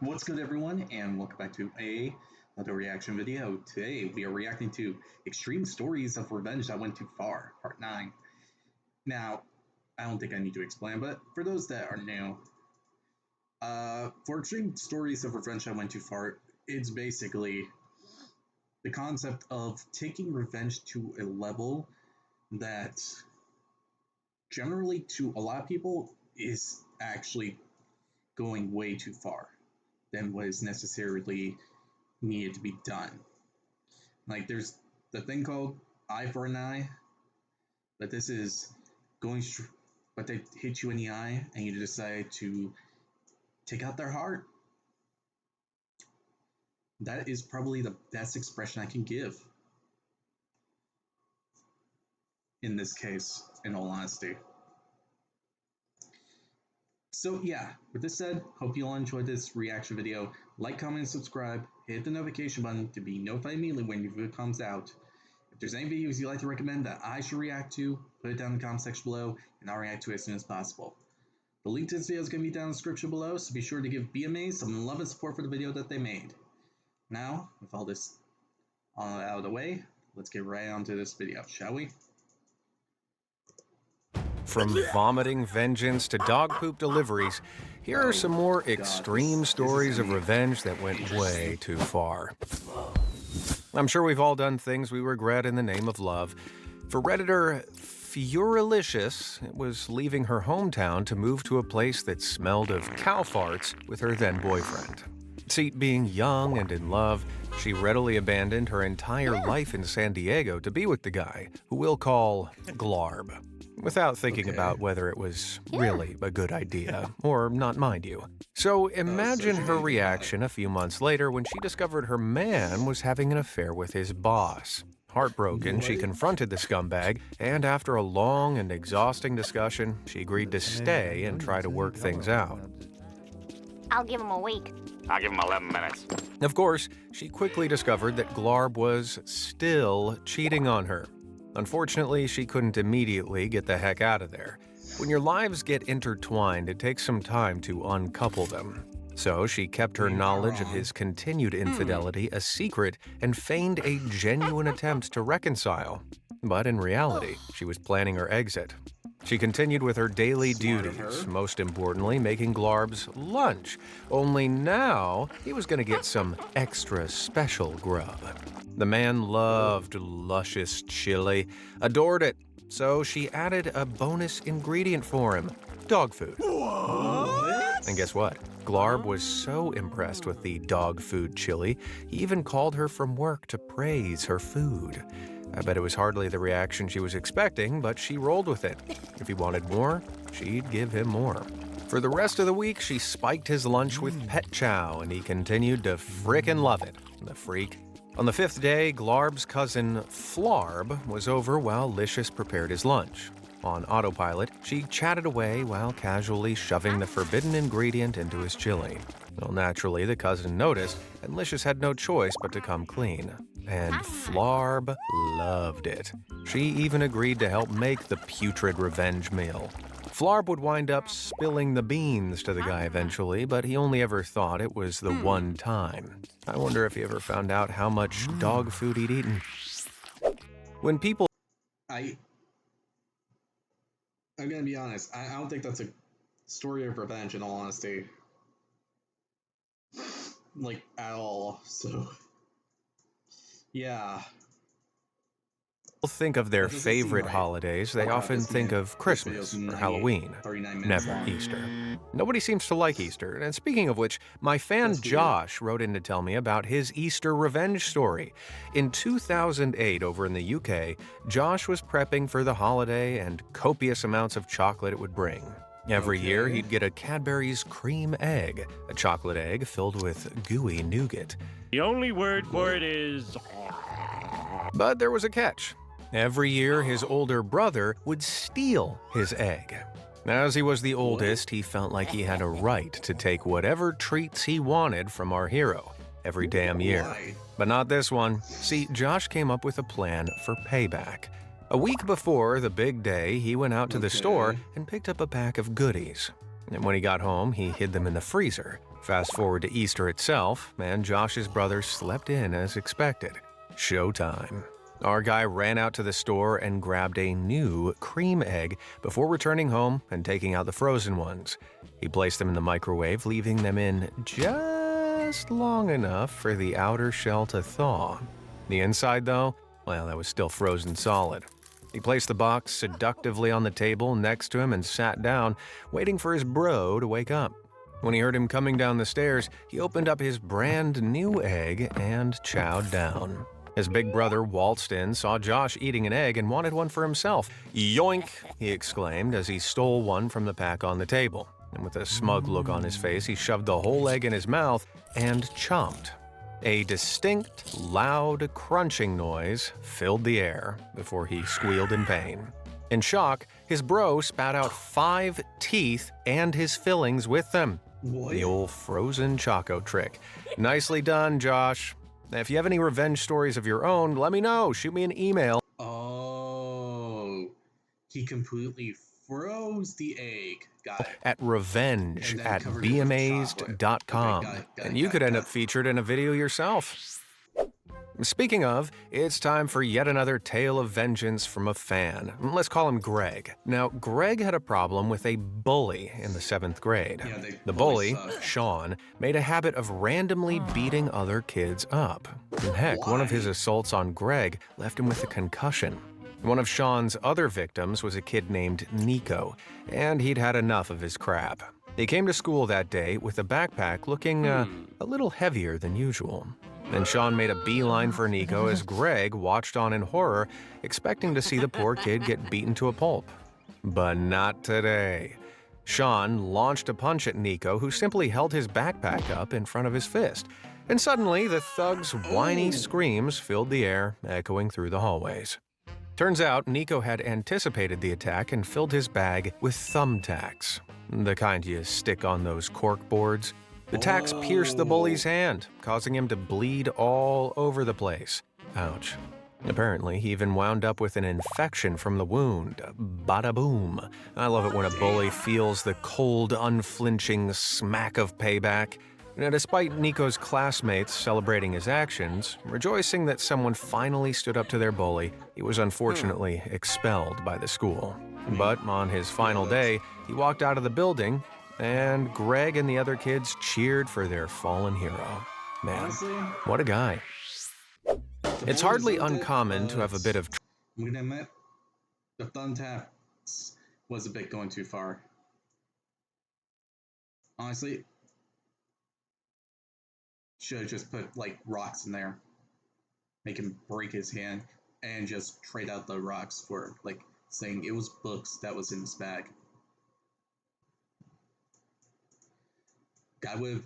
What's good, everyone, and welcome back to another reaction video. Today we are reacting to Extreme Stories of Revenge That Went Too Far, Part 9. Now, I don't think I need to explain, but for those that are new, for Extreme Stories of Revenge That Went Too Far, it's basically the concept of taking revenge to a level that generally to a lot of people is actually going way too far than what is necessarily needed to be done. Like, there's the thing called eye for an eye, but this is but they hit you in the eye and you decide to take out their heart. That is probably the best expression I can give in this case, in all honesty. So yeah, with this said, hope you all enjoyed this reaction video. Like, comment, and subscribe. Hit the notification button to be notified immediately when your video comes out. If there's any videos you'd like to recommend that I should react to, put it down in the comment section below, and I'll react to it as soon as possible. The link to this video is going to be down in the description below, so be sure to give BMA some love and support for the video that they made. Now, with all this out of the way, let's get right on to this video, shall we? From vomiting vengeance to dog poop deliveries, here are some more extreme stories of revenge that went way too far. I'm sure we've all done things we regret in the name of love. For Redditor Furalicious, it was leaving her hometown to move to a place that smelled of cow farts with her then boyfriend. See, being young and in love, she readily abandoned her entire life in San Diego to be with the guy, who we'll call Glarb, without thinking about whether it was really a good idea, or not, mind you. So imagine her reaction a few months later when she discovered her man was having an affair with his boss. Heartbroken, she confronted the scumbag, and after a long and exhausting discussion, she agreed to stay and try to work things out. I'll give him a week. I'll give him 11 minutes. Of course, she quickly discovered that Glarb was still cheating on her. Unfortunately, she couldn't immediately get the heck out of there. When your lives get intertwined, it takes some time to uncouple them. So she kept her knowledge of his continued infidelity a secret and feigned a genuine attempt to reconcile. But in reality, she was planning her exit. She continued with her daily duties, most importantly making Glarb's lunch, only now he was going to get some extra special grub. The man loved luscious chili, adored it, so she added a bonus ingredient for him, dog food. What? And guess what? Glarb was so impressed with the dog food chili, he even called her from work to praise her food. I bet it was hardly the reaction she was expecting, but she rolled with it. If he wanted more, she'd give him more. For the rest of the week, she spiked his lunch with pet chow, and he continued to frickin' love it, the freak. On the fifth day, Glarb's cousin Flarb was over while Licious prepared his lunch. On autopilot, she chatted away while casually shoving the forbidden ingredient into his chili. Well, naturally, the cousin noticed, and Licious had no choice but to come clean. And Flarb loved it. She even agreed to help make the putrid revenge meal. Flarb would wind up spilling the beans to the guy eventually, but he only ever thought it was the one time. I wonder if he ever found out how much dog food he'd eaten. When people... I'm gonna be honest, I don't think that's a story of revenge, in all honesty. Like, at all, so... Yeah. think of their favorite holidays, they often think of Christmas or Halloween, never Easter. Nobody seems to like Easter, and speaking of which, my fan Josh wrote in to tell me about his Easter revenge story. In 2008, over in the UK, Josh was prepping for the holiday and copious amounts of chocolate it would bring. Every year, he'd get a Cadbury's cream egg, a chocolate egg filled with gooey nougat. The only word for it is... But there was a catch. Every year, his older brother would steal his egg. As he was the oldest, he felt like he had a right to take whatever treats he wanted from our hero every damn year. But not this one. See, Josh came up with a plan for payback. A week before the big day, he went out to the store and picked up a pack of goodies. And when he got home, he hid them in the freezer, Fast forward to Easter itself, and Josh's brother slept in as expected. Showtime. Our guy ran out to the store and grabbed a new cream egg before returning home and taking out the frozen ones. He placed them in the microwave, leaving them in just long enough for the outer shell to thaw. The inside, though, well, that was still frozen solid. He placed the box seductively on the table next to him and sat down, waiting for his bro to wake up. When he heard him coming down the stairs, he opened up his brand new egg and chowed down. His big brother waltzed in, saw Josh eating an egg, and wanted one for himself. "Yoink!" he exclaimed as he stole one from the pack on the table. And with a smug look on his face, he shoved the whole egg in his mouth and chomped. A distinct, loud, crunching noise filled the air before he squealed in pain. In shock, his bro spat out 5 teeth and his fillings with them. What? The old frozen Choco trick. Nicely done, Josh. If you have any revenge stories of your own, let me know. Shoot me an email. Oh, he completely froze the egg. Got it. At revenge And then at covered it with beamazed.com. chocolate. Okay, got it, And you got could it, end got up it. featured in a video yourself. Speaking of, it's time for yet another tale of vengeance from a fan. Let's call him Greg. Now, Greg had a problem with a bully in the 7th grade. Yeah, The bully, suck. Sean, made a habit of randomly beating other kids up. And heck, one of his assaults on Greg left him with a concussion. One of Sean's other victims was a kid named Nico, and he'd had enough of his crap. He came to school that day with a backpack looking a little heavier than usual. And Sean made a beeline for Nico as Greg watched on in horror, expecting to see the poor kid get beaten to a pulp. But not today. Sean launched a punch at Nico, who simply held his backpack up in front of his fist. And suddenly, the thug's whiny screams filled the air, echoing through the hallways. Turns out, Nico had anticipated the attack and filled his bag with thumbtacks. The kind you stick on those cork boards. The tacks pierced the bully's hand, causing him to bleed all over the place. Ouch. Apparently, he even wound up with an infection from the wound. Bada boom. I love it when a bully feels the cold, unflinching smack of payback. Now, despite Nico's classmates celebrating his actions, rejoicing that someone finally stood up to their bully, he was unfortunately expelled by the school. But on his final day, he walked out of the building, and Greg and the other kids cheered for their fallen hero. Man, Honestly, what a guy. It's hardly uncommon to have a bit of I'm gonna admit, the thumbtack was a bit going too far. Honestly, should have just put like rocks in there, make him break his hand, and just trade out the rocks for like saying it was books that was in his bag. Guy would have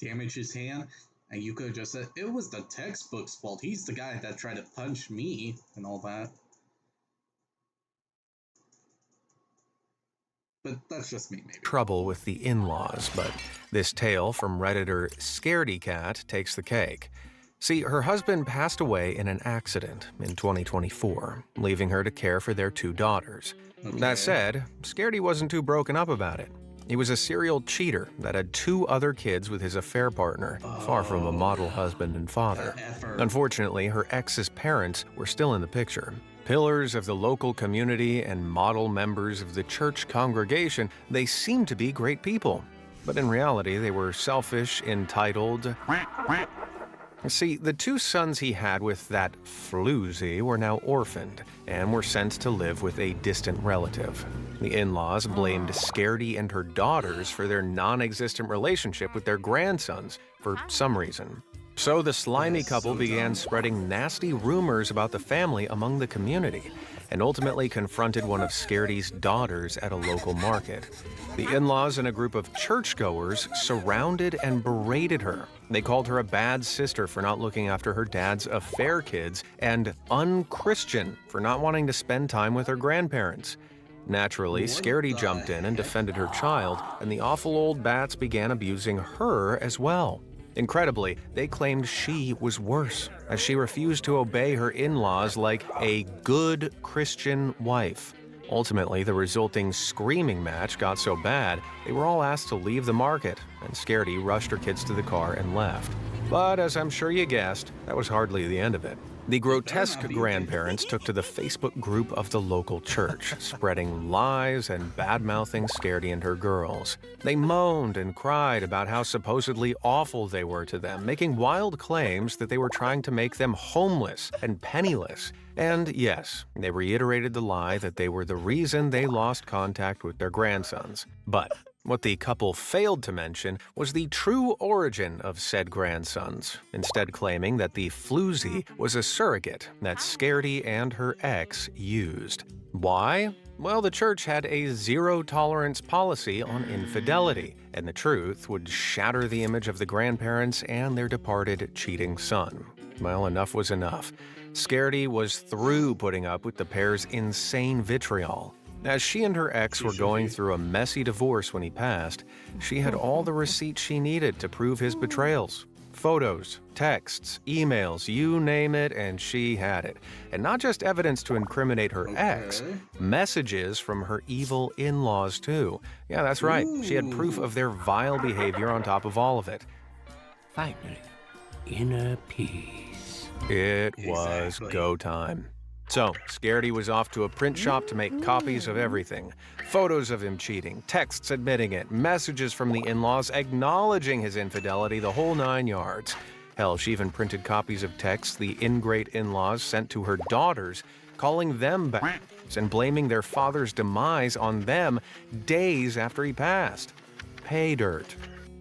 damaged his hand, and you could have just said it was the textbook's fault. He's the guy that tried to punch me and all that. But that's just me, maybe. trouble with the in-laws, but this tale from Redditor ScaredyCat takes the cake. See, her husband passed away in an accident in 2024, leaving her to care for their 2 daughters. Okay. That said, Scaredy wasn't too broken up about it. He was a serial cheater that had 2 other kids with his affair partner, far from a model husband and father. Effort. Unfortunately, her ex's parents were still in the picture. Pillars of the local community and model members of the church congregation, they seemed to be great people. But in reality, they were selfish, entitled. See, the 2 sons he had with that floozy were now orphaned and were sent to live with a distant relative. The in-laws blamed Scaredy and her daughters for their non-existent relationship with their grandsons for some reason. So the slimy couple began spreading nasty rumors about the family among the community and ultimately confronted one of Scaredy's daughters at a local market. The in-laws and a group of churchgoers surrounded and berated her. They called her a bad sister for not looking after her dad's affair kids and unchristian for not wanting to spend time with her grandparents. Naturally, Scaredy jumped in and defended her child, and the awful old bats began abusing her as well. Incredibly, they claimed she was worse, as she refused to obey her in-laws like a good Christian wife. Ultimately, the resulting screaming match got so bad, they were all asked to leave the market, and Scaredy rushed her kids to the car and left. But as I'm sure you guessed, that was hardly the end of it. The grotesque grandparents took to the Facebook group of the local church, spreading lies and bad-mouthing Scaredy and her girls. They moaned and cried about how supposedly awful they were to them, making wild claims that they were trying to make them homeless and penniless. And yes, they reiterated the lie that they were the reason they lost contact with their grandsons. But what the couple failed to mention was the true origin of said grandsons, instead claiming that the floozy was a surrogate that Scaredy and her ex used. Why? Well, the church had a zero-tolerance policy on infidelity, and the truth would shatter the image of the grandparents and their departed cheating son. Well, enough was enough. Scaredy was through putting up with the pair's insane vitriol. As she and her ex were going through a messy divorce when he passed, she had all the receipts she needed to prove his betrayals. Photos, texts, emails, you name it, and she had it. And not just evidence to incriminate her ex, messages from her evil in-laws too. Yeah, that's right. She had proof of their vile behavior on top of all of it. Finally, inner peace. It was go time. So, Scaredy was off to a print shop to make copies of everything. Photos of him cheating, texts admitting it, messages from the in-laws acknowledging his infidelity, the whole 9 yards. Hell, she even printed copies of texts the ingrate in-laws sent to her daughters, calling them back and blaming their father's demise on them days after he passed. Pay dirt.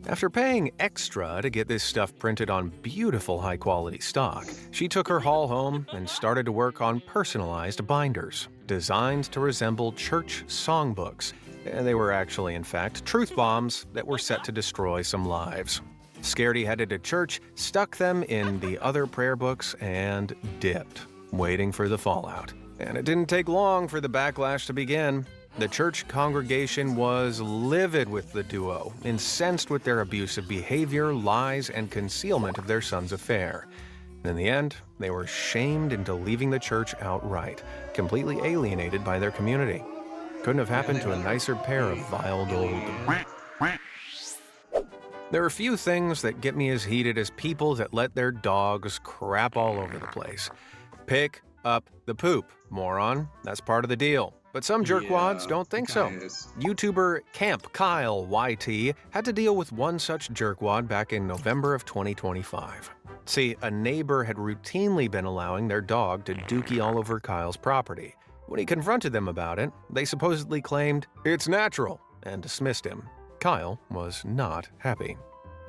After paying extra to get this stuff printed on beautiful high-quality stock, she took her haul home and started to work on personalized binders, designed to resemble church songbooks. They were actually, in fact, truth bombs that were set to destroy some lives. Scaredy headed to church, stuck them in the other prayer books, and dipped, waiting for the fallout. And it didn't take long for the backlash to begin. The church congregation was livid with the duo, incensed with their abusive behavior, lies, and concealment of their son's affair. And in the end, they were shamed into leaving the church outright, completely alienated by their community. Couldn't have happened to a nicer pair of vile gold. There are few things that get me as heated as people that let their dogs crap all over the place. Pick up the poop, moron. That's part of the deal. But some jerkwads don't think so. YouTuber Camp Kyle YT had to deal with one such jerkwad back in November of 2025. See, a neighbor had routinely been allowing their dog to dookie all over Kyle's property. When he confronted them about it, they supposedly claimed it's natural and dismissed him. Kyle was not happy.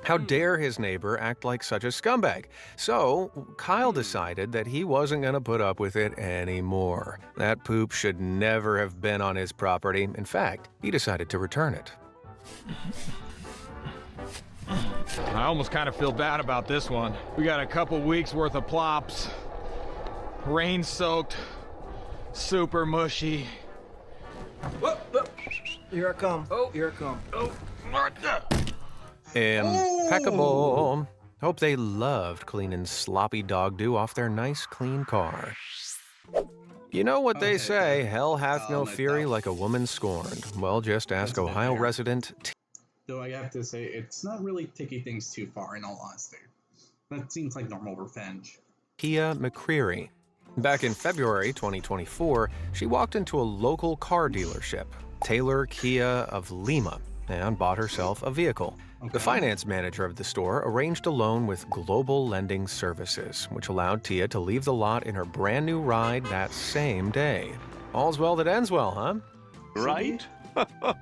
How dare his neighbor act like such a scumbag? So, Kyle decided that he wasn't going to put up with it anymore. That poop should never have been on his property. In fact, he decided to return it. I almost kind of feel bad about this one. We got a couple weeks worth of plops. Rain-soaked, super mushy. Whoop, whoop. Here I come. Oh, here I come. Oh, Martha! Impeccable. Hope they loved cleaning sloppy dog doo off their nice, clean car. You know what they say, hell hath no fury like a woman scorned. Well, just ask Ohio resident Though I have to say, it's not really taking things too far, in all honesty. That seems like normal revenge. Tia McCreary. Back in February 2024, she walked into a local car dealership, Taylor Kia of Lima, and bought herself a vehicle. The finance manager of the store arranged a loan with Global Lending Services, which allowed Tia to leave the lot in her brand new ride that same day. All's well that ends well, huh? Right?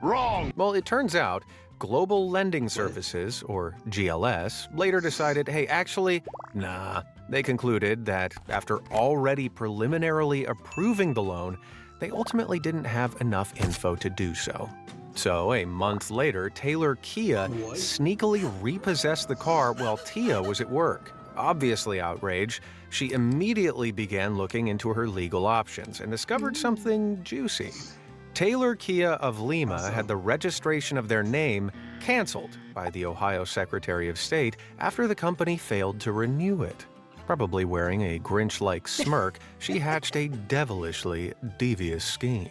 Wrong! Well, it turns out Global Lending Services, or GLS, later decided, hey, actually, nah. They concluded that after already preliminarily approving the loan, they ultimately didn't have enough info to do so. So, a month later, Taylor Kia sneakily repossessed the car while Tia was at work. Obviously outraged, she immediately began looking into her legal options and discovered something juicy. Taylor Kia of Lima had the registration of their name canceled by the Ohio Secretary of State after the company failed to renew it. Probably wearing a Grinch-like smirk, she hatched a devilishly devious scheme.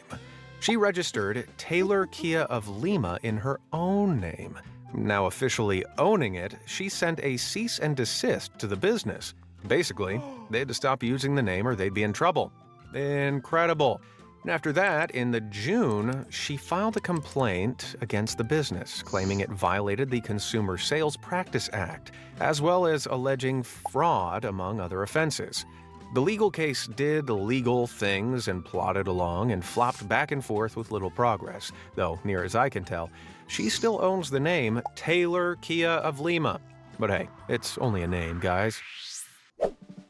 She registered Taylor Kia of Lima in her own name. Now officially owning it, she sent a cease and desist to the business. Basically, they had to stop using the name or they'd be in trouble. Incredible. And after that, in the June, she filed a complaint against the business, claiming it violated the Consumer Sales Practice Act, as well as alleging fraud, among other offenses. The legal case did legal things and plodded along and flopped back and forth with little progress, though, near as I can tell, she still owns the name Taylor Kia of Lima. But hey, it's only a name, guys.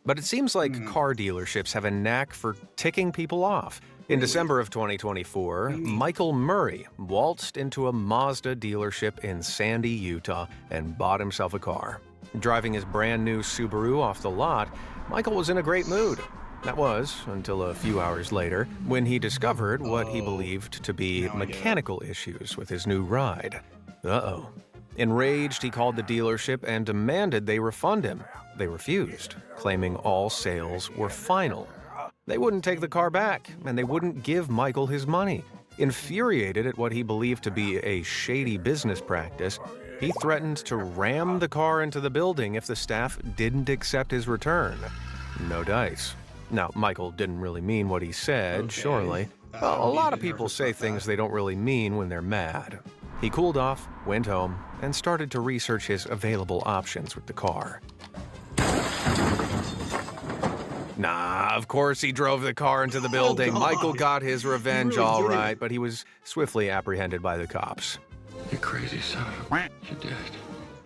But it seems like car dealerships have a knack for ticking people off. In December of 2024, Michael Murray waltzed into a Mazda dealership in Sandy, Utah, and bought himself a car. Driving his brand new Subaru off the lot, Michael was in a great mood. That was until a few hours later, when he discovered what he believed to be mechanical issues with his new ride. Uh-oh. Enraged, he called the dealership and demanded they refund him. They refused, claiming all sales were final. They wouldn't take the car back, and they wouldn't give Michael his money. Infuriated at what he believed to be a shady business practice, he threatened to ram the car into the building if the staff didn't accept his return. No dice. Now, Michael didn't really mean what he said, surely. Well, a lot of people say things they don't really mean when they're mad. He cooled off, went home, and started to research his available options with the car. Nah, of course he drove the car into the building. Michael got his revenge all right, but he was swiftly apprehended by the cops. You crazy son of a... You did.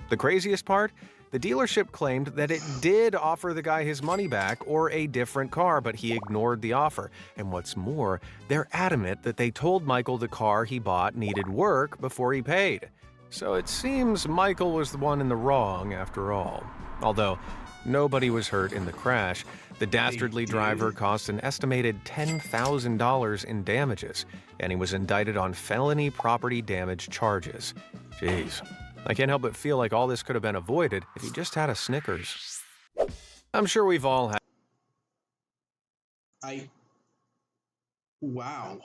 The craziest part? The dealership claimed that it did offer the guy his money back or a different car, but he ignored the offer. And what's more, they're adamant that they told Michael the car he bought needed work before he paid. So it seems Michael was the one in the wrong after all. Although nobody was hurt in the crash, the dastardly driver cost an estimated $10,000 in damages, and he was indicted on felony property damage charges. Jeez. I can't help but feel like all this could have been avoided if he just had a Snickers. I'm sure we've all had... Wow.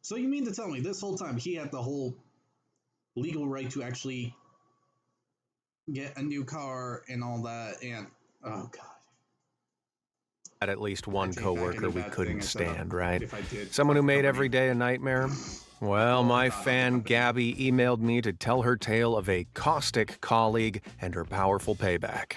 So you mean to tell me this whole time he had the whole legal right to actually get a new car and all that, and... Oh, God. At least one coworker we couldn't stand, right? Someone who made every day a nightmare? Well, my fan Gabby emailed me to tell her tale of a caustic colleague and her powerful payback.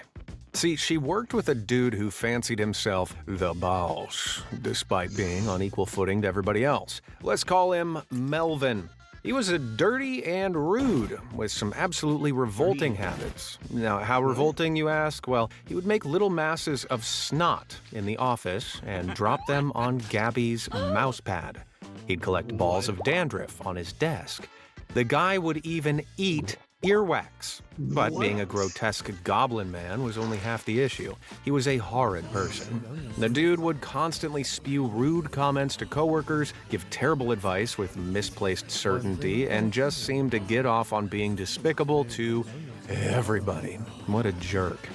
See, she worked with a dude who fancied himself the boss, despite being on equal footing to everybody else. Let's call him Melvin. He was a dirty and rude, with some absolutely revolting habits. Now, how revolting, you ask? Well, he would make little masses of snot in the office and drop them on Gabby's mouse pad. He'd collect balls of dandruff on his desk. The guy would even eat earwax. But being a grotesque goblin man was only half the issue. He was a horrid person. The dude would constantly spew rude comments to coworkers, give terrible advice with misplaced certainty, and just seemed to get off on being despicable to everybody. What a jerk.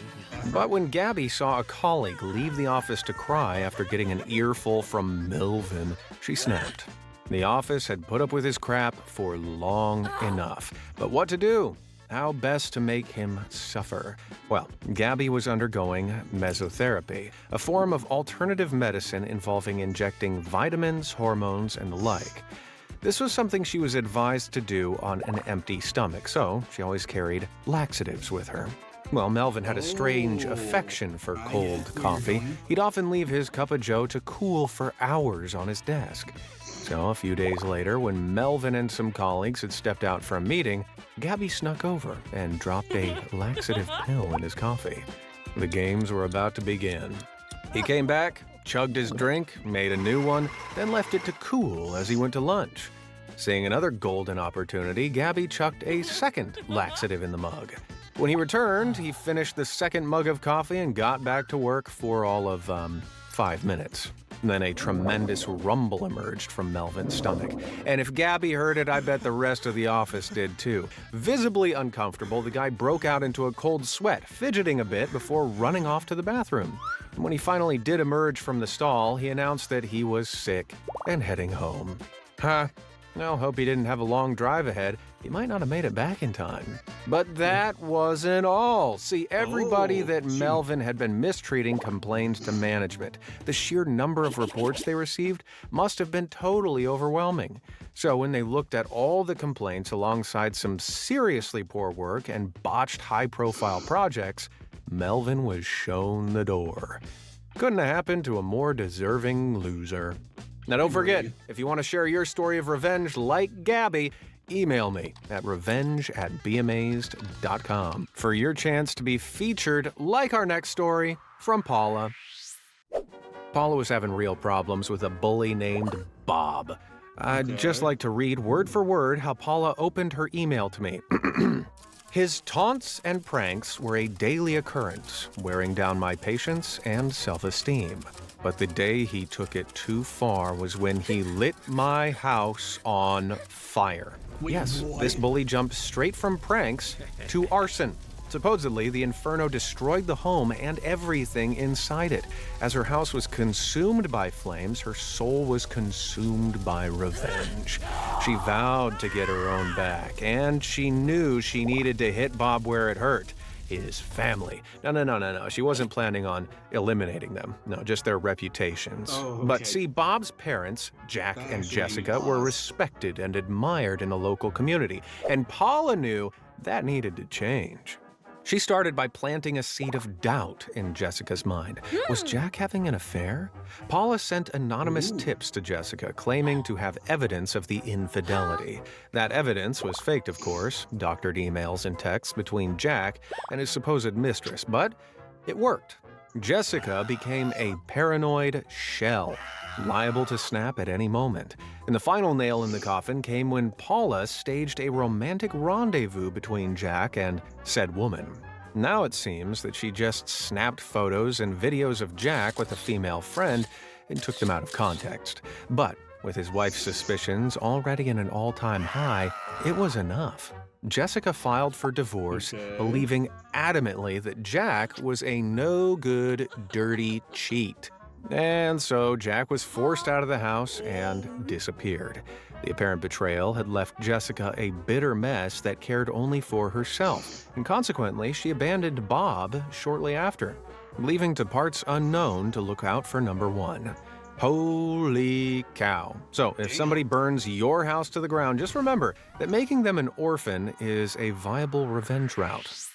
But when Gabby saw a colleague leave the office to cry after getting an earful from Melvin, she snapped. The office had put up with his crap for long enough. But what to do? How best to make him suffer? Well, Gabby was undergoing mesotherapy, a form of alternative medicine involving injecting vitamins, hormones, and the like. This was something she was advised to do on an empty stomach, so she always carried laxatives with her. Well, Melvin had a strange affection for cold coffee. He'd often leave his cup of joe to cool for hours on his desk. So a few days later, when Melvin and some colleagues had stepped out for a meeting, Gabby snuck over and dropped a laxative pill in his coffee. The games were about to begin. He came back, chugged his drink, made a new one, then left it to cool as he went to lunch. Seeing another golden opportunity, Gabby chucked a second laxative in the mug. When he returned, he finished the second mug of coffee and got back to work for all of, 5 minutes. Then a tremendous rumble emerged from Melvin's stomach. And if Gabby heard it, I bet the rest of the office did too. Visibly uncomfortable, the guy broke out into a cold sweat, fidgeting a bit before running off to the bathroom. And when he finally did emerge from the stall, he announced that he was sick and heading home. Well, hope he didn't have a long drive ahead. He might not have made it back in time. But that wasn't all. See, everybody that Melvin had been mistreating complained to management. The sheer number of reports they received must have been totally overwhelming. So when they looked at all the complaints alongside some seriously poor work and botched high-profile projects, Melvin was shown the door. Couldn't have happened to a more deserving loser. Now don't forget, if you want to share your story of revenge like Gabby, email me at revenge@beamazed.com for your chance to be featured like our next story from Paula. Paula was having real problems with a bully named Bob. I'd just like to read word for word how Paula opened her email to me. His taunts and pranks were a daily occurrence, wearing down my patience and self-esteem. But the day he took it too far was when he lit my house on fire. Yes, this bully jumped straight from pranks to arson. Supposedly, the inferno destroyed the home and everything inside it. As her house was consumed by flames, her soul was consumed by revenge. She vowed to get her own back, and she knew she needed to hit Bob where it hurt. His family. No. She wasn't planning on eliminating them. No, just their reputations. But see, Bob's parents, Jack and Jessica, were respected and admired in the local community, and Paula knew that needed to change. She started by planting a seed of doubt in Jessica's mind. Was Jack having an affair? Paula sent anonymous tips to Jessica, claiming to have evidence of the infidelity. That evidence was faked, of course, doctored emails and texts between Jack and his supposed mistress, but it worked. Jessica became a paranoid shell, liable to snap at any moment. And the final nail in the coffin came when Paula staged a romantic rendezvous between Jack and said woman. Now it seems that she just snapped photos and videos of Jack with a female friend and took them out of context. But with his wife's suspicions already at an all-time high, it was enough. Jessica filed for divorce, believing adamantly that Jack was a no-good, dirty cheat. And so Jack was forced out of the house and disappeared. The apparent betrayal had left Jessica a bitter mess that cared only for herself, and consequently, she abandoned Bob shortly after, leaving to parts unknown to look out for number one. Holy cow. So, if somebody burns your house to the ground, just remember that making them an orphan is a viable revenge route.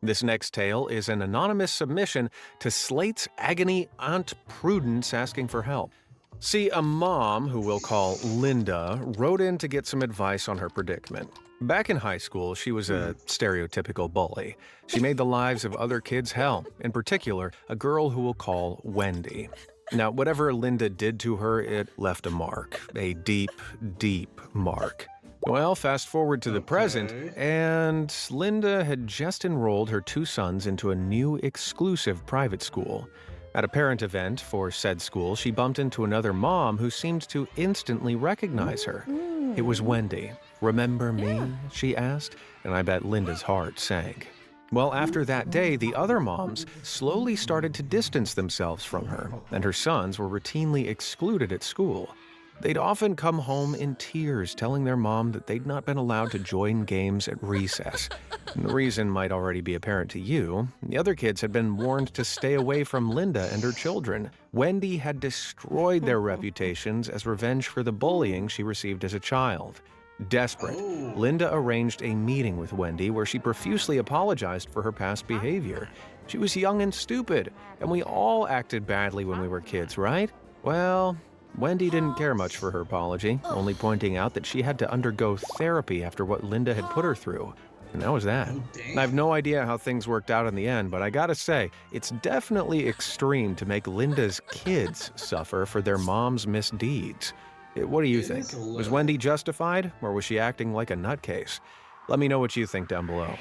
This next tale is an anonymous submission to Slate's Agony Aunt Prudence asking for help. See, a mom, who we'll call Linda, wrote in to get some advice on her predicament. Back in high school, she was a stereotypical bully. She made the lives of other kids hell, in particular, a girl who we'll call Wendy. Now, whatever Linda did to her, it left a mark, a deep, deep mark. Well, fast forward to the present, and Linda had just enrolled her two sons into a new exclusive private school. At a parent event for said school, she bumped into another mom who seemed to instantly recognize her. It was Wendy. "Remember me?" she asked, and I bet Linda's heart sank. Well, after that day, the other moms slowly started to distance themselves from her, and her sons were routinely excluded at school. They'd often come home in tears, telling their mom that they'd not been allowed to join games at recess. And the reason might already be apparent to you. The other kids had been warned to stay away from Linda and her children. Wendy had destroyed their reputations as revenge for the bullying she received as a child. Desperate, Linda arranged a meeting with Wendy where she profusely apologized for her past behavior. She was young and stupid, and we all acted badly when we were kids, right? Well, Wendy didn't care much for her apology, only pointing out that she had to undergo therapy after what Linda had put her through. And that was that. I have no idea how things worked out in the end, but I gotta say, it's definitely extreme to make Linda's kids suffer for their mom's misdeeds. What do you think? Was Wendy justified, or was she acting like a nutcase? Let me know what you think down below.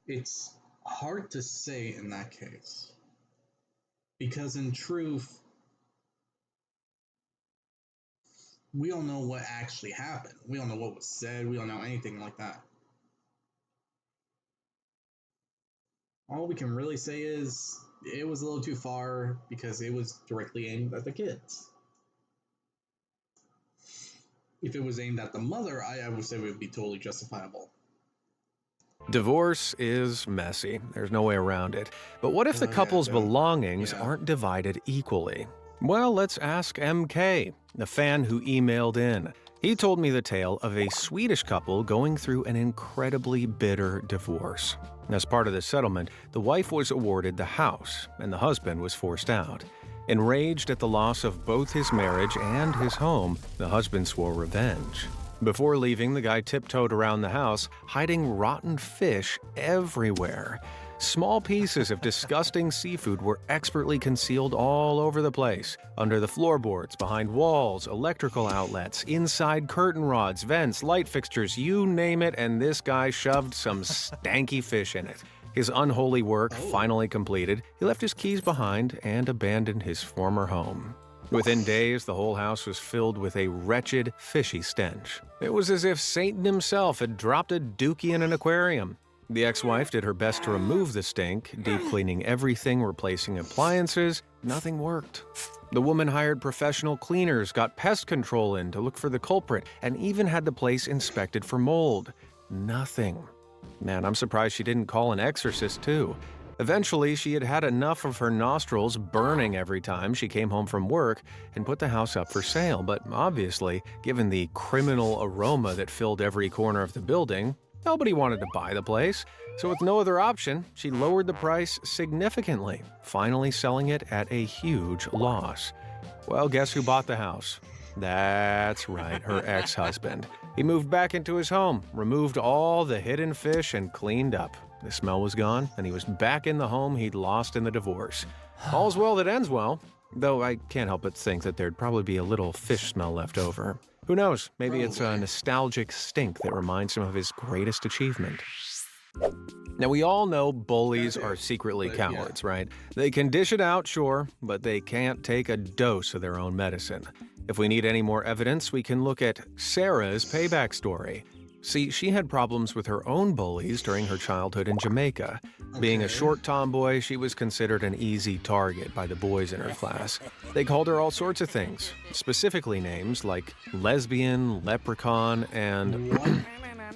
It's hard to say in that case. Because in truth, we don't know what actually happened. We don't know what was said. We don't know anything like that. All we can really say is it was a little too far because it was directly aimed at the kids. If it was aimed at the mother, I would say it would be totally justifiable. Divorce is messy. There's no way around it. But what if the couple's belongings aren't divided equally? Well, let's ask MK, the fan who emailed in. He told me the tale of a Swedish couple going through an incredibly bitter divorce. As part of the settlement, the wife was awarded the house, and the husband was forced out. Enraged at the loss of both his marriage and his home, the husband swore revenge. Before leaving, the guy tiptoed around the house, hiding rotten fish everywhere. Small pieces of disgusting seafood were expertly concealed all over the place, under the floorboards, behind walls, electrical outlets, inside curtain rods, vents, light fixtures, you name it, and this guy shoved some stanky fish in it. His unholy work finally completed, he left his keys behind and abandoned his former home. Within days, the whole house was filled with a wretched, fishy stench. It was as if Satan himself had dropped a dookie in an aquarium. The ex-wife did her best to remove the stink, deep cleaning everything, replacing appliances. Nothing worked. The woman hired professional cleaners, got pest control in to look for the culprit, and even had the place inspected for mold. Nothing. Man, I'm surprised she didn't call an exorcist too. Eventually, she had had enough of her nostrils burning every time she came home from work and put the house up for sale. But obviously, given the criminal aroma that filled every corner of the building, nobody wanted to buy the place. So with no other option, she lowered the price significantly, finally selling it at a huge loss. Well, guess who bought the house? That's right, her ex-husband. He moved back into his home, removed all the hidden fish, and cleaned up. The smell was gone, and he was back in the home he'd lost in the divorce. All's well that ends well, though I can't help but think that there'd probably be a little fish smell left over. Who knows, maybe it's a nostalgic stink that reminds him of his greatest achievement. Now, we all know bullies are secretly cowards, right? They can dish it out, sure, but they can't take a dose of their own medicine. If we need any more evidence, we can look at Sarah's payback story. See, she had problems with her own bullies during her childhood in Jamaica. Being a short tomboy, she was considered an easy target by the boys in her class. They called her all sorts of things, specifically names like lesbian, leprechaun, and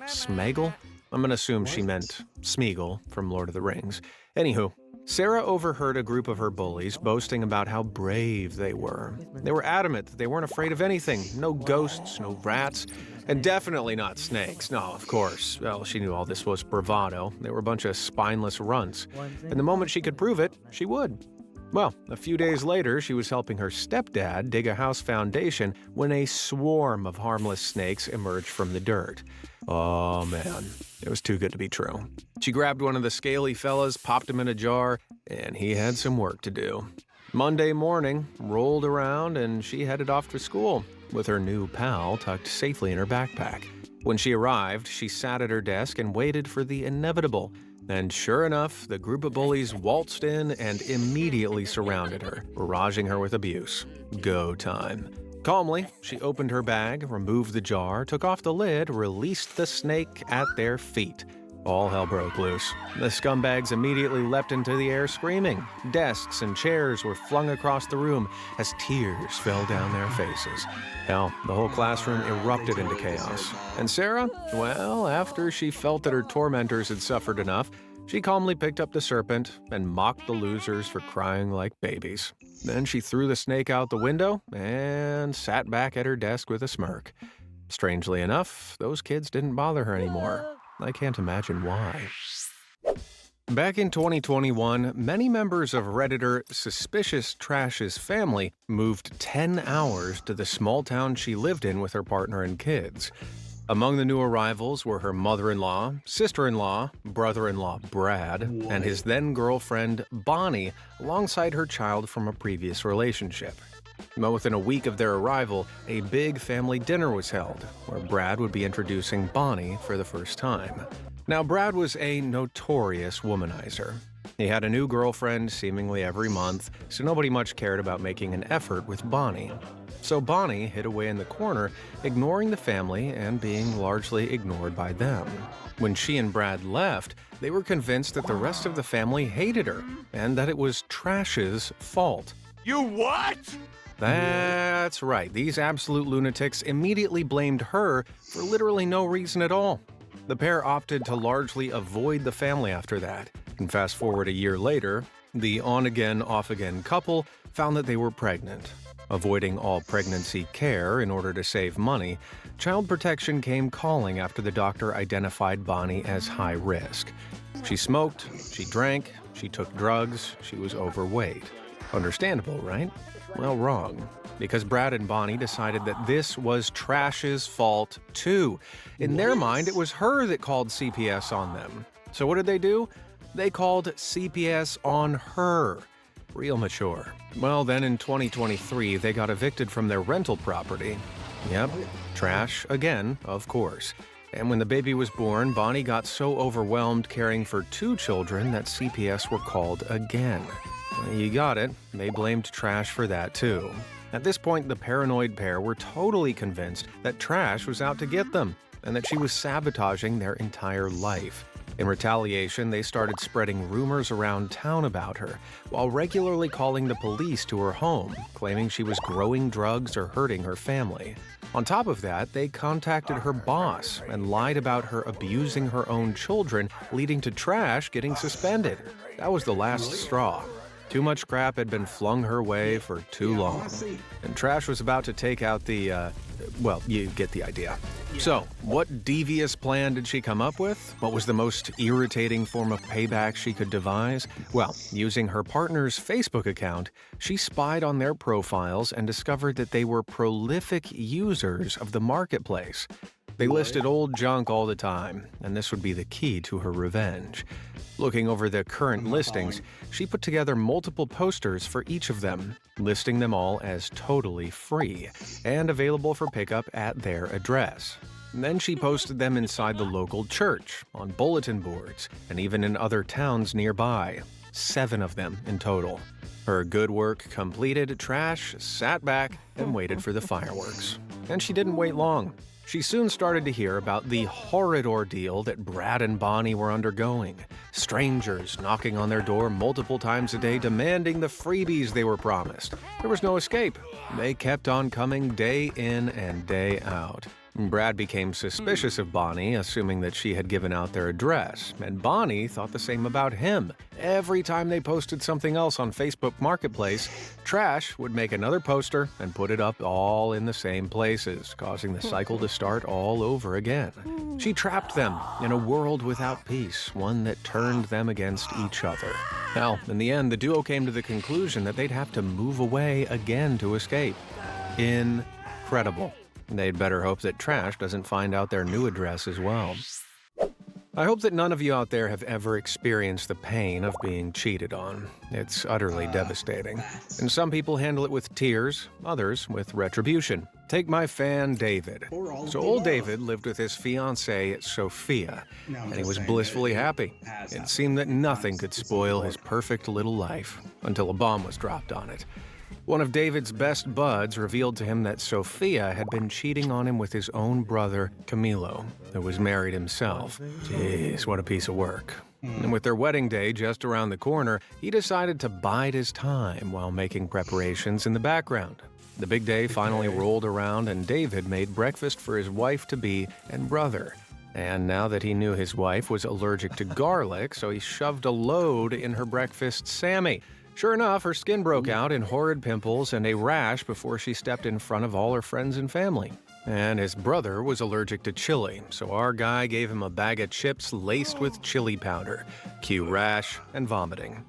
Smeggle? I'm gonna assume she meant Smeagol from Lord of the Rings. Anywho, Sarah overheard a group of her bullies boasting about how brave they were. They were adamant that they weren't afraid of anything. No ghosts, no rats, and definitely not snakes. No, of course. Well, she knew all this was bravado. They were a bunch of spineless runts. And the moment she could prove it, she would. Well, a few days later, she was helping her stepdad dig a house foundation when a swarm of harmless snakes emerged from the dirt. Oh man, it was too good to be true. She grabbed one of the scaly fellas, popped him in a jar, and he had some work to do. Monday morning rolled around and she headed off to school, with her new pal tucked safely in her backpack. When she arrived, she sat at her desk and waited for the inevitable. And sure enough, the group of bullies waltzed in and immediately surrounded her, barraging her with abuse. Go time. Calmly, she opened her bag, removed the jar, took off the lid, released the snake at their feet. All hell broke loose. The scumbags immediately leapt into the air screaming. Desks and chairs were flung across the room as tears fell down their faces. Hell, the whole classroom erupted into chaos. And Sarah? Well, after she felt that her tormentors had suffered enough, she calmly picked up the serpent and mocked the losers for crying like babies. Then she threw the snake out the window and sat back at her desk with a smirk. Strangely enough, those kids didn't bother her anymore. I can't imagine why. Back in 2021, many members of Redditor Suspicious Trash's family moved 10 hours to the small town she lived in with her partner and kids. Among the new arrivals were her mother-in-law, sister-in-law, brother-in-law Brad, and his then-girlfriend Bonnie, alongside her child from a previous relationship. But within a week of their arrival, a big family dinner was held, where Brad would be introducing Bonnie for the first time. Now, Brad was a notorious womanizer. He had a new girlfriend seemingly every month, so nobody much cared about making an effort with Bonnie. So Bonnie hid away in the corner, ignoring the family and being largely ignored by them. When she and Brad left, they were convinced that the rest of the family hated her and that it was Trash's fault. You what? That's right. These absolute lunatics immediately blamed her for literally no reason at all. The pair opted to largely avoid the family after that. And fast forward a year later, the on-again, off-again couple found that they were pregnant. Avoiding all pregnancy care in order to save money, Child Protection came calling after the doctor identified Bonnie as high risk. She smoked, she drank, she took drugs, she was overweight. Understandable, right? Well, wrong. Because Brad and Bonnie decided that this was Trash's fault too. In their mind, it was her that called CPS on them. So what did they do? They called CPS on her. Real mature. Well, then in 2023, they got evicted from their rental property. Yep, Trash again, of course. And when the baby was born, Bonnie got so overwhelmed caring for 2 children that CPS were called again. You got it. They blamed Trash for that too. At this point, the paranoid pair were totally convinced that Trash was out to get them and that she was sabotaging their entire life. In retaliation, they started spreading rumors around town about her, while regularly calling the police to her home, claiming she was growing drugs or hurting her family. On top of that, they contacted her boss and lied about her abusing her own children, leading to Trash getting suspended. That was the last straw. Too much crap had been flung her way for too long. And Trash was about to take out the, well, you get the idea. So, what devious plan did she come up with? What was the most irritating form of payback she could devise? Well, using her partner's Facebook account, she spied on their profiles and discovered that they were prolific users of the marketplace. They listed old junk all the time, and this would be the key to her revenge. Looking over the current listings, she put together multiple posters for each of them, listing them all as totally free and available for pickup at their address. Then she posted them inside the local church, on bulletin boards, and even in other towns nearby. 7 of them in total. Her good work completed, Trash sat back and waited for the fireworks. And she didn't wait long. She soon started to hear about the horrid ordeal that Brad and Bonnie were undergoing. Strangers knocking on their door multiple times a day demanding the freebies they were promised. There was no escape. They kept on coming day in and day out. Brad became suspicious of Bonnie, assuming that she had given out their address, and Bonnie thought the same about him. Every time they posted something else on Facebook Marketplace, Trash would make another poster and put it up all in the same places, causing the cycle to start all over again. She trapped them in a world without peace, one that turned them against each other. Now, in the end, the duo came to the conclusion that they'd have to move away again to escape. Incredible. They'd better hope that Trash doesn't find out their new address as well. I hope that none of you out there have ever experienced the pain of being cheated on. It's utterly devastating. And some people handle it with tears, others with retribution. Take my fan, David. So old David lived with his fiancée, Sophia, and he was blissfully happy. It seemed that nothing could spoil his perfect little life until a bomb was dropped on it. One of David's best buds revealed to him that Sophia had been cheating on him with his own brother, Camilo, who was married himself. Jeez, what a piece of work. And with their wedding day just around the corner, he decided to bide his time while making preparations in the background. The big day finally rolled around, and David made breakfast for his wife-to-be and brother. And now that he knew his wife was allergic to garlic, so he shoved a load in her breakfast Sammy. Sure enough, her skin broke out in horrid pimples and a rash before she stepped in front of all her friends and family. And his brother was allergic to chili, so our guy gave him a bag of chips laced with chili powder. Cue rash and vomiting.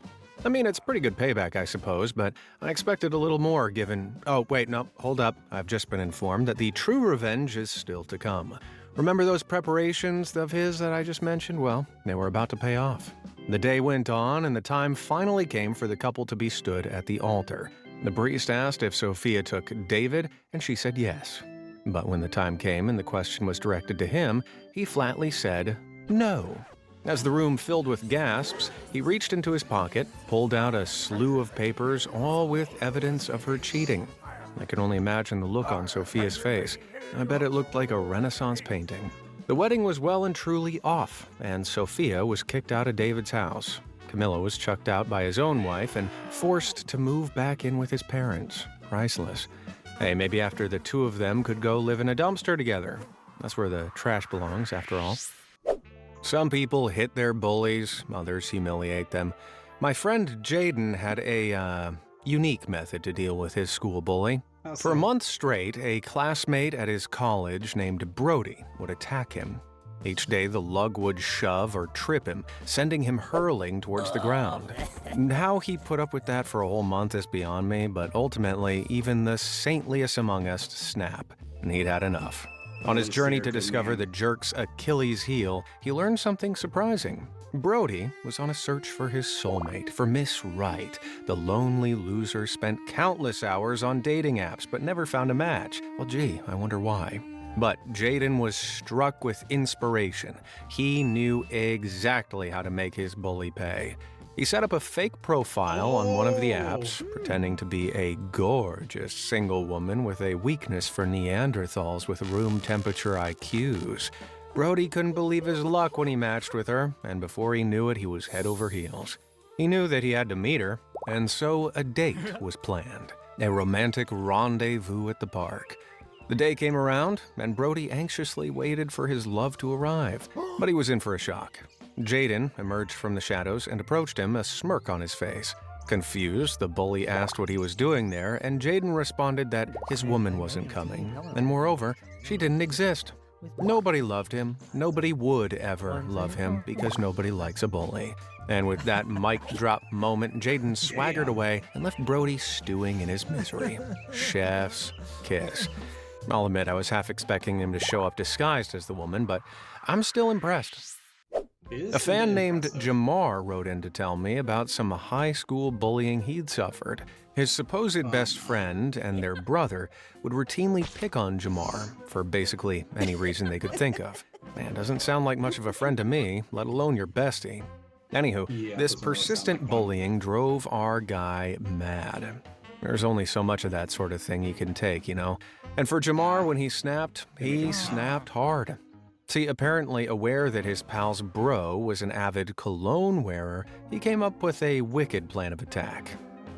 I mean, it's pretty good payback, I suppose, but I expected a little more given... Oh, wait, no, hold up. I've just been informed that the true revenge is still to come. Remember those preparations of his that I just mentioned? Well, they were about to pay off. The day went on, and the time finally came for the couple to be stood at the altar. The priest asked if Sophia took David, and she said yes. But when the time came and the question was directed to him, he flatly said no. As the room filled with gasps, he reached into his pocket, pulled out a slew of papers, all with evidence of her cheating. I can only imagine the look on Sophia's face. I bet it looked like a Renaissance painting. The wedding was well and truly off, and Sophia was kicked out of David's house. Camilla was chucked out by his own wife and forced to move back in with his parents. Priceless. Hey, maybe after the two of them could go live in a dumpster together. That's where the trash belongs, after all. Some people hit their bullies, others humiliate them. My friend Jaden had a unique method to deal with his school bully. For a month straight, a classmate at his college named Brody would attack him. Each day, the lug would shove or trip him, sending him hurling towards the ground. How he put up with that for a whole month is beyond me, but ultimately, even the saintliest among us snap, and he'd had enough. On his journey to discover the jerk's Achilles heel, he learned something surprising. Brody was on a search for his soulmate, for Miss Right. The lonely loser spent countless hours on dating apps, but never found a match. Well, gee, I wonder why. But Jaden was struck with inspiration. He knew exactly how to make his bully pay. He set up a fake profile on one of the apps, pretending to be a gorgeous single woman with a weakness for Neanderthals with room temperature IQs. Brody couldn't believe his luck when he matched with her, and before he knew it, he was head over heels. He knew that he had to meet her, and so a date was planned, a romantic rendezvous at the park. The day came around, and Brody anxiously waited for his love to arrive, but he was in for a shock. Jaden emerged from the shadows and approached him, a smirk on his face. Confused, the bully asked what he was doing there, and Jaden responded that his woman wasn't coming, and moreover, she didn't exist. Nobody loved him. Nobody would ever love him because nobody likes a bully. And with that mic drop moment, Jaden swaggered away and left Brody stewing in his misery. Chef's kiss. I'll admit I was half expecting him to show up disguised as the woman, but I'm still impressed. A fan named Jamar wrote in to tell me about some high school bullying he'd suffered. His supposed best friend and their brother would routinely pick on Jamar for basically any reason they could think of. Man, doesn't sound like much of a friend to me, let alone your bestie. Anywho, this persistent bullying drove our guy mad. There's only so much of that sort of thing you can take, you know? And for Jamar, when he snapped hard. See, apparently aware that his pal's bro was an avid cologne wearer, he came up with a wicked plan of attack.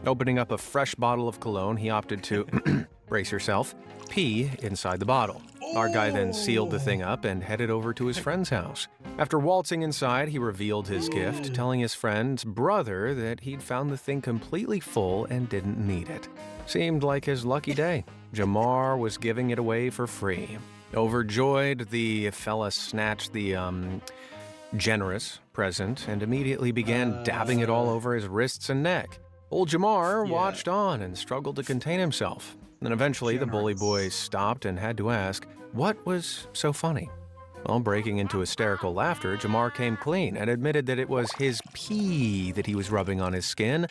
Opening up a fresh bottle of cologne, he opted to, brace yourself, pee inside the bottle. Our guy then sealed the thing up and headed over to his friend's house. After waltzing inside, he revealed his gift, telling his friend's brother that he'd found the thing completely full and didn't need it. Seemed like his lucky day. Jamar was giving it away for free. Overjoyed, the fella snatched the, generous present and immediately began dabbing it all over his wrists and neck. Old Jamar watched on and struggled to contain himself. Then eventually the bully boys stopped and had to ask, what was so funny? Well, breaking into hysterical laughter, Jamar came clean and admitted that it was his pee that he was rubbing on his skin.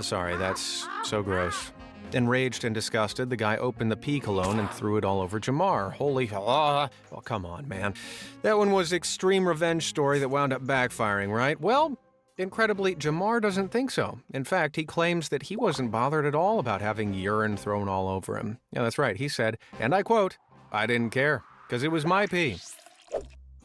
Sorry, that's so gross. Enraged and disgusted, the guy opened the pee cologne and threw it all over Jamar. Holy hell. Well, come on, man. That one was extreme revenge story that wound up backfiring, right? Well, incredibly, Jamar doesn't think so. In fact, he claims that he wasn't bothered at all about having urine thrown all over him. Yeah, that's right. He said, and I quote, I didn't care, because it was my pee.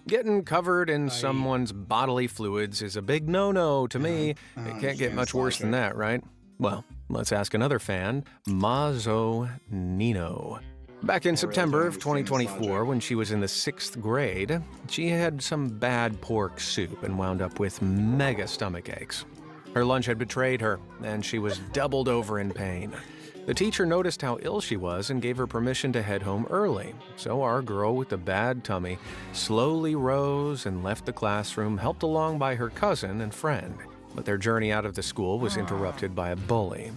Getting covered in someone's bodily fluids is a big no-no to me. It can't get much worse than that, right? Well, let's ask another fan, Mazo Nino. Back in September of 2024, when she was in the 6th grade, she had some bad pork soup and wound up with mega stomach aches. Her lunch had betrayed her, and she was doubled over in pain. The teacher noticed how ill she was and gave her permission to head home early. So our girl with the bad tummy slowly rose and left the classroom, helped along by her cousin and friend. But their journey out of the school was interrupted by a bully.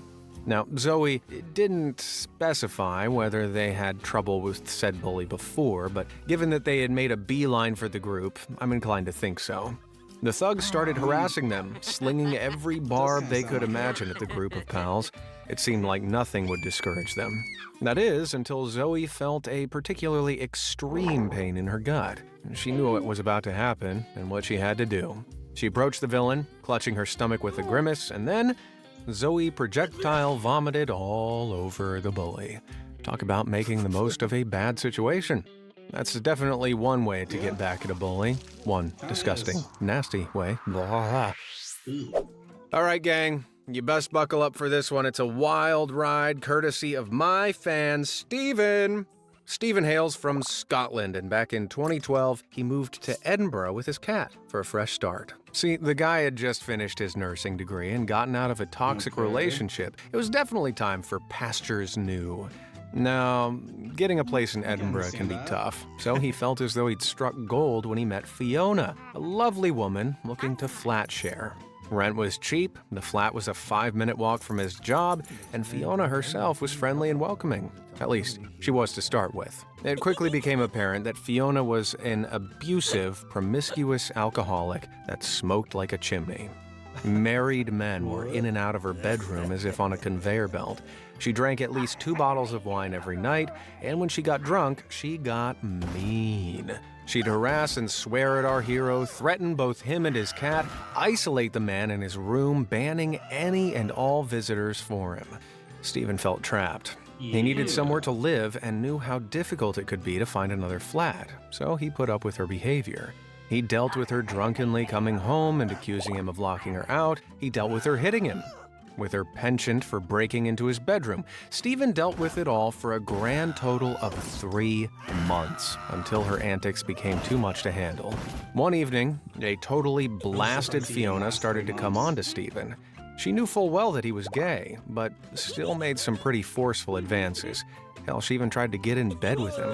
Now, Zoe didn't specify whether they had trouble with said bully before, but given that they had made a beeline for the group, I'm inclined to think so. The thugs started harassing them, slinging every barb they could imagine at the group of pals. It seemed like nothing would discourage them. That is, until Zoe felt a particularly extreme pain in her gut. She knew what was about to happen and what she had to do. She approached the villain, clutching her stomach with a grimace, and then Zoe projectile vomited all over the bully. Talk about making the most of a bad situation. That's definitely one way to get back at a bully. One disgusting, nasty way. Blah. All right, gang. You best buckle up for this one. It's a wild ride courtesy of my fan, Steven. Steven hails from Scotland, and back in 2012, he moved to Edinburgh with his cat for a fresh start. See, the guy had just finished his nursing degree and gotten out of a toxic relationship. It was definitely time for pastures new. Now, getting a place in Edinburgh can be tough, so he felt as though he'd struck gold when he met Fiona, a lovely woman looking to flat share. Rent was cheap, the flat was a 5-minute walk from his job, and Fiona herself was friendly and welcoming. At least, she was to start with. It quickly became apparent that Fiona was an abusive, promiscuous alcoholic that smoked like a chimney. Married men were in and out of her bedroom as if on a conveyor belt. She drank at least 2 bottles of wine every night, and when she got drunk, she got mean. She'd harass and swear at our hero, threaten both him and his cat, isolate the man in his room, banning any and all visitors for him. Stephen felt trapped. He needed somewhere to live and knew how difficult it could be to find another flat, so he put up with her behavior. He dealt with her drunkenly coming home and accusing him of locking her out. He dealt with her hitting him, with her penchant for breaking into his bedroom. Stephen dealt with it all for a grand total of 3 months, until her antics became too much to handle. One evening, a totally blasted Fiona started to come on to Stephen. She knew full well that he was gay, but still made some pretty forceful advances. Hell, she even tried to get in bed with him.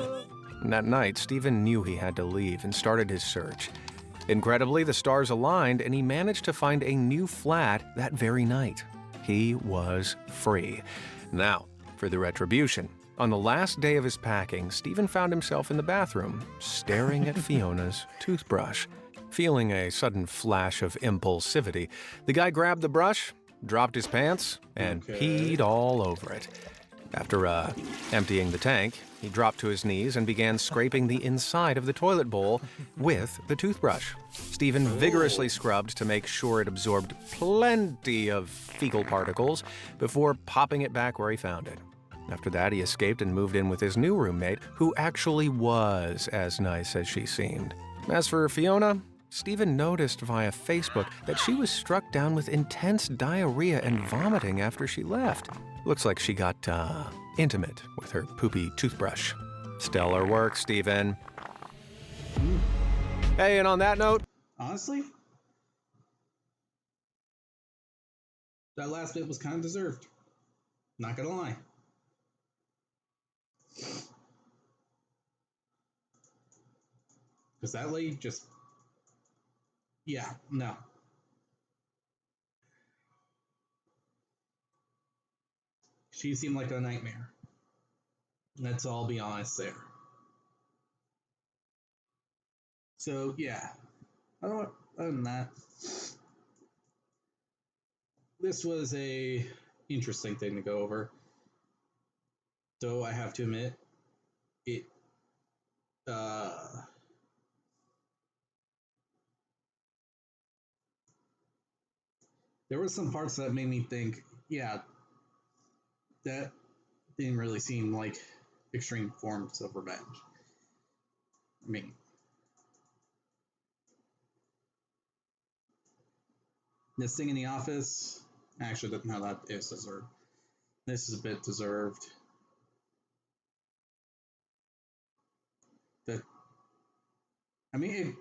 And that night, Stephen knew he had to leave and started his search. Incredibly, the stars aligned and he managed to find a new flat that very night. He was free. Now, for the retribution. On the last day of his packing, Stephen found himself in the bathroom, staring at Fiona's toothbrush. Feeling a sudden flash of impulsivity, the guy grabbed the brush, dropped his pants, and peed all over it. After emptying the tank, he dropped to his knees and began scraping the inside of the toilet bowl with the toothbrush. Stephen vigorously scrubbed to make sure it absorbed plenty of fecal particles before popping it back where he found it. After that, he escaped and moved in with his new roommate, who actually was as nice as she seemed. As for Fiona, Stephen noticed via Facebook that she was struck down with intense diarrhea and vomiting after she left. Looks like she got, intimate with her poopy toothbrush. Stellar work, Stephen. Hey, and on that note... Honestly, that last bit was kind of deserved. Not gonna lie. Because that lady just... Yeah, no. She seemed like a nightmare. Let's all be honest there. So, yeah. Other than that, this was a interesting thing to go over. Though I have to admit, it there were some parts that made me think, yeah, that didn't really seem like extreme forms of revenge. I mean, this thing in the office, actually, no, that is deserved. This is a bit deserved. I mean,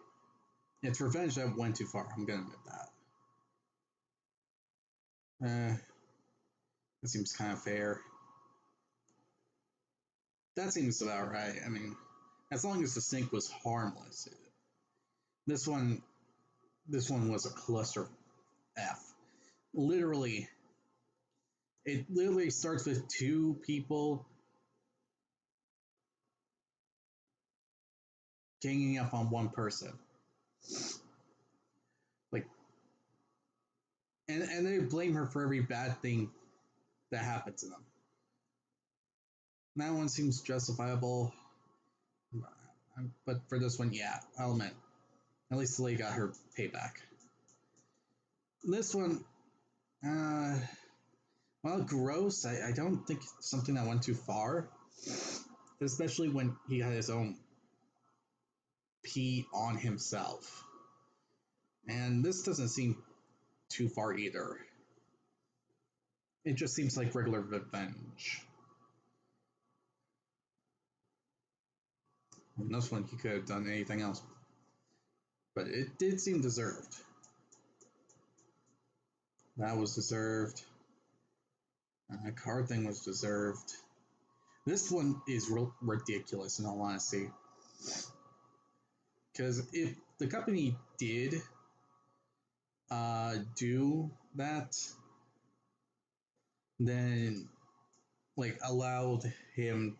it's revenge that went too far. I'm gonna admit that. It seems kind of fair. That seems about right. I mean, as long as the sink was harmless. This one was a cluster F. Literally, it literally starts with 2 people ganging up on one person. Like, and they blame her for every bad thing that happened to them. That one seems justifiable, but for this one, yeah, I'll admit, at least Lily got her payback. This one, well, gross. I don't think it's something that went too far, especially when he had his own pee on himself. And this doesn't seem too far either. It just seems like regular revenge. In this one, he could have done anything else, but it did seem deserved. That was deserved. The card thing was deserved. This one is ridiculous in all honesty. Because if the company did do that, then like allowed him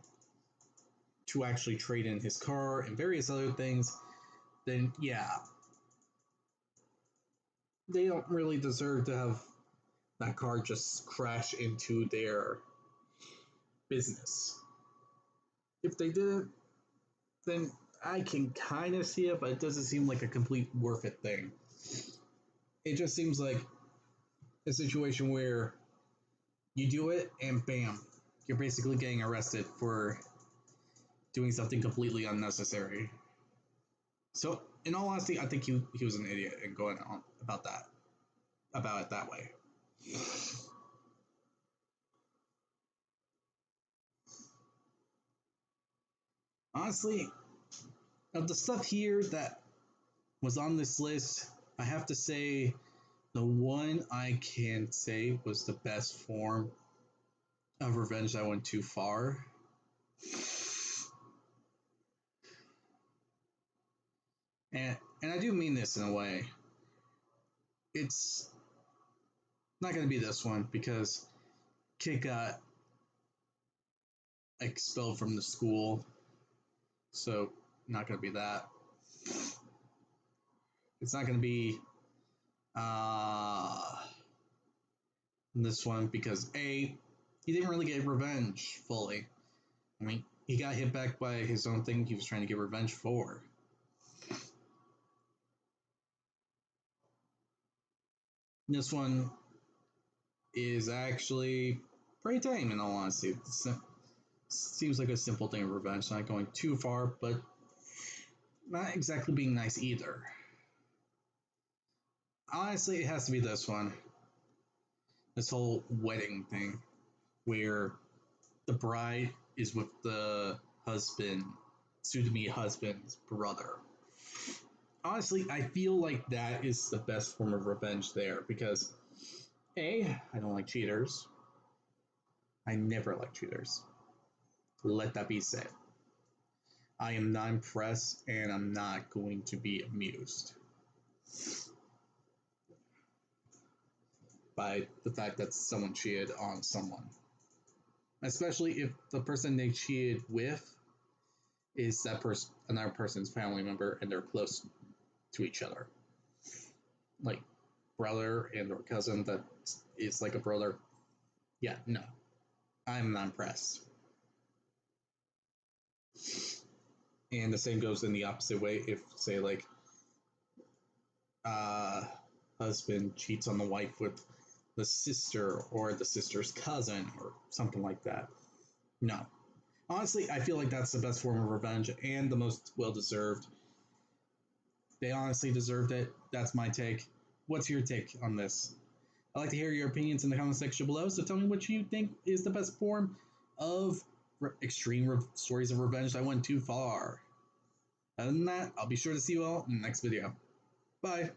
to actually trade in his car and various other things, then yeah, they don't really deserve to have that car just crash into their business. If they did it, then I can kind of see it, but it doesn't seem like a complete worth it thing. It just seems like a situation where you do it and bam, you're basically getting arrested for doing something completely unnecessary. So, in all honesty, I think he was an idiot and going on about it that way. Honestly, of the stuff here that was on this list, I have to say the one I can say was the best form of revenge that went too far. And I do mean this in a way. It's not going to be this one because kid got expelled from the school, so not going to be that. It's not going to be this one because A, he didn't really get revenge fully. I mean, he got hit back by his own thing he was trying to get revenge for. This one is actually pretty tame in all honesty. It seems like a simple thing of revenge, not going too far, but not exactly being nice either. Honestly, it has to be this one. This whole wedding thing where the bride is with the husband, soon-to-be husband's brother. Honestly, I feel like that is the best form of revenge there because A, I don't like cheaters. I never like cheaters. Let that be said. I am not impressed and I'm not going to be amused by the fact that someone cheated on someone. Especially if the person they cheated with is that person, another person's family member, and they're close to each other. Like brother and or cousin that is like a brother. Yeah, no. I'm not impressed. And the same goes in the opposite way if say like husband cheats on the wife with the sister or the sister's cousin or something like that. No. Honestly, I feel like that's the best form of revenge and the most well deserved. They honestly deserved it. That's my take. What's your take on this? I'd like to hear your opinions in the comment section below, so tell me what you think is the best form of extreme stories of revenge that went too far. Other than that, I'll be sure to see you all in the next video. Bye!